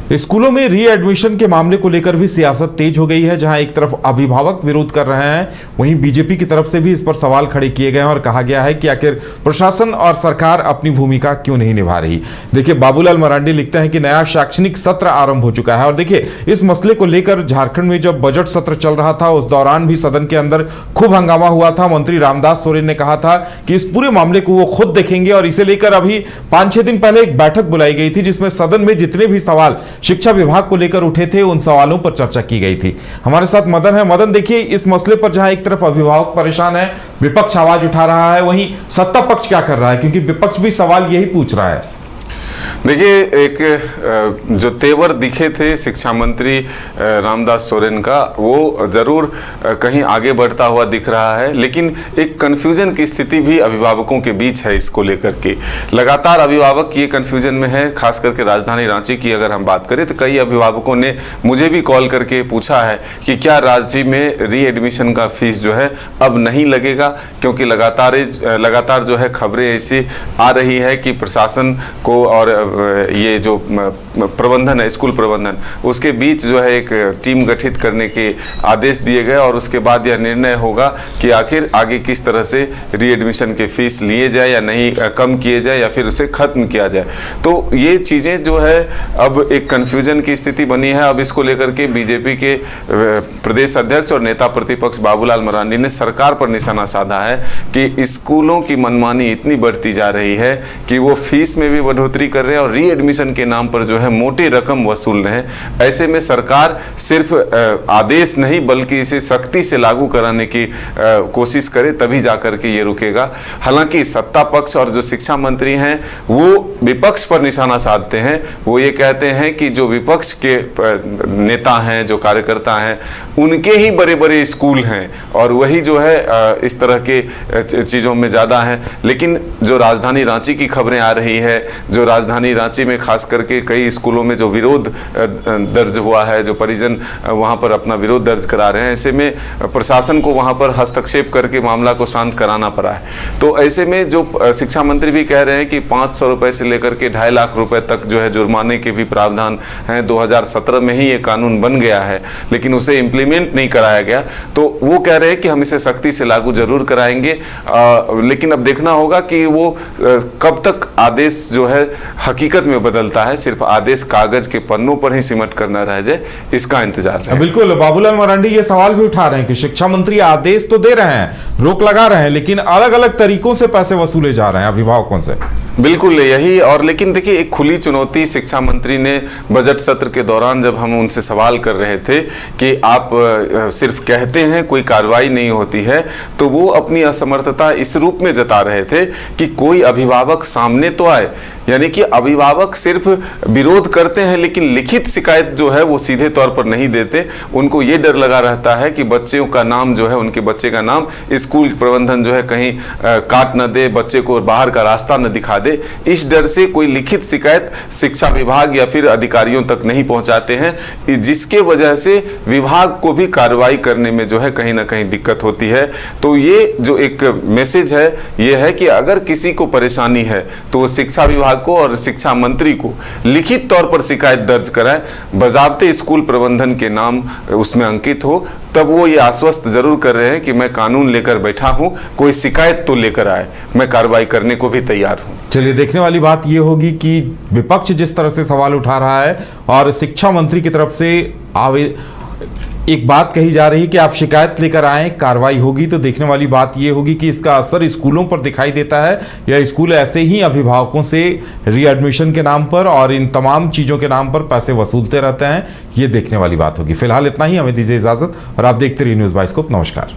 स्कूलों में रीएडमिशन के मामले को लेकर भी सियासत तेज हो गई है। जहां एक तरफ अभिभावक विरोध कर रहे हैं, वहीं बीजेपी की तरफ से भी इस पर सवाल खड़े किए गए हैं और कहा गया है कि आखिर प्रशासन और सरकार अपनी भूमिका क्यों नहीं निभा रही। देखिए, बाबूलाल मरांडी लिखते हैं कि नया शैक्षणिक सत्र आरंभ हो चुका है और देखिए, इस मसले को लेकर झारखंड में जब बजट सत्र चल रहा था उस दौरान भी सदन के अंदर खूब हंगामा हुआ था। मंत्री रामदास सोरेन ने कहा था कि इस पूरे मामले को वो खुद देखेंगे और इसे लेकर अभी 5-6 दिन पहले एक बैठक बुलाई गई थी जिसमें सदन में जितने भी सवाल शिक्षा विभाग को लेकर उठे थे उन सवालों पर चर्चा की गई थी। हमारे साथ मदन है। मदन, देखिए, इस मसले पर जहां एक तरफ अभिभावक परेशान है, विपक्ष आवाज उठा रहा है, वहीं सत्ता पक्ष क्या कर रहा है, क्योंकि विपक्ष भी सवाल यही पूछ रहा है। देखिए, एक जो तेवर दिखे थे शिक्षा मंत्री रामदास सोरेन का, वो जरूर कहीं आगे बढ़ता हुआ दिख रहा है, लेकिन एक कन्फ्यूजन की स्थिति भी अभिभावकों के बीच है। इसको लेकर के लगातार अभिभावक ये कन्फ्यूजन में है। खास करके राजधानी रांची की अगर हम बात करें तो कई अभिभावकों ने मुझे भी कॉल करके पूछा है कि क्या रांची में रीएडमिशन का फीस जो है अब नहीं लगेगा, क्योंकि लगातार जो है खबरें ऐसी आ रही है कि प्रशासन को और ये जो प्रबंधन है, स्कूल प्रबंधन, उसके बीच जो है एक टीम गठित करने के आदेश दिए गए और उसके बाद यह निर्णय होगा कि आखिर आगे किस तरह से रीएडमिशन के फीस लिए जाए या नहीं, कम किए जाए या फिर उसे खत्म किया जाए। तो ये चीज़ें जो है अब एक कन्फ्यूजन की स्थिति बनी है। अब इसको लेकर के बीजेपी के प्रदेश अध्यक्ष और नेता प्रतिपक्ष बाबूलाल मरांडी ने सरकार पर निशाना साधा है कि स्कूलों की मनमानी इतनी बढ़ती जा रही है कि वो फीस में भी बढ़ोतरी कर रहे हैं और रीएडमिशन के नाम पर जो है मोटी रकम वसूल रहे हैं। ऐसे में सरकार सिर्फ आदेश नहीं बल्कि इसे सख्ती से लागू कराने की कोशिश करे, तभी जाकर के ये रुकेगा। हालांकि सत्ता पक्ष और जो शिक्षा मंत्री हैं वो विपक्ष पर निशाना साधते हैं। वो ये कहते हैं कि जो विपक्ष के नेता हैं, जो कार्यकर्ता हैं, उनके ही बड़े बड़े स्कूल हैं और वही जो है इस तरह के चीज़ों में ज़्यादा हैं। लेकिन जो राजधानी रांची की खबरें आ रही है, जो राजधानी रांची में खास करके कई स्कूलों में जो विरोध दर्ज हुआ है, जो परिजन वहां पर अपना विरोध दर्ज करा रहे हैं, ऐसे में प्रशासन को वहां पर हस्तक्षेप करके मामला को शांत कराना पड़ा है। तो ऐसे में जो शिक्षा मंत्री भी कह रहे हैं कि 500 रुपए से लेकर के 2.5 लाख रुपए तक जो है जुर्माने के भी प्रावधान हैं। 2017 में ही ये कानून बन गया है लेकिन उसे इम्प्लीमेंट नहीं कराया गया। तो वो कह रहे हैं कि हम इसे सख्ती से लागू जरूर कराएंगे, लेकिन अब देखना होगा कि वो कब तक आदेश जो है हकीकत में बदलता है। सिर्फ आदेश कागज के पन्नों पर ही सिमट करना रह जाए, इसका इंतजार है। बिल्कुल, बाबूलाल मरांडी ये सवाल भी उठा रहे हैं कि शिक्षा मंत्री आदेश तो दे रहे हैं, रोक लगा रहे हैं, लेकिन अलग अलग तरीकों से पैसे वसूले जा रहे हैं अभिभावकों से। बिल्कुल यही। और लेकिन देखिए, एक खुली चुनौती शिक्षा मंत्री ने बजट सत्र के दौरान जब हम उनसे सवाल कर रहे थे कि आप सिर्फ कहते हैं, कोई कार्रवाई नहीं होती है, तो वो अपनी असमर्थता इस रूप में जता रहे थे कि कोई अभिभावक सामने तो आए। यानी कि अभिभावक सिर्फ विरोध करते हैं लेकिन लिखित शिकायत जो है वो सीधे तौर पर नहीं देते। उनको ये डर लगा रहता है कि बच्चों का नाम जो है, उनके बच्चे का नाम स्कूल प्रबंधन जो है कहीं काट न दे, बच्चे को बाहर का रास्ता न दिखा दे। इस डर से कोई लिखित शिकायत शिक्षा विभाग या फिर अधिकारियों तक नहीं पहुंचाते हैं, जिसके वजह से विभाग को भी कार्रवाई करने में जो है कहीं ना कहीं दिक्कत होती है। तो ये जो एक मैसेज है ये है कि अगर किसी को परेशानी है तो वो शिक्षा विभाग को और शिक्षा मंत्री को लिखित तौर पर शिकायत दर्ज कराएं, बजाबते स्कूल प्रबंधन के नाम उसमें अंकित हो। तब वो ये आश्वस्त जरूर कर रहे हैं कि मैं कानून लेकर बैठा हूं, कोई शिकायत तो लेकर आए, मैं कार्रवाई करने को भी तैयार हूं। चलिए, देखने वाली बात ये होगी कि विपक्ष जिस तरह से सवाल उठा रहा है और शिक्षा मंत्री की तरफ से एक बात कही जा रही है कि आप शिकायत लेकर आएं, कार्रवाई होगी। तो देखने वाली बात यह होगी कि इसका असर स्कूलों पर दिखाई देता है या स्कूल ऐसे ही अभिभावकों से रीएडमिशन के नाम पर और इन तमाम चीज़ों के नाम पर पैसे वसूलते रहते हैं। ये देखने वाली बात होगी। फिलहाल इतना ही, हमें दीजिए इजाजत और आप देखते रहिए न्यूज़ बाइस्कोप। नमस्कार।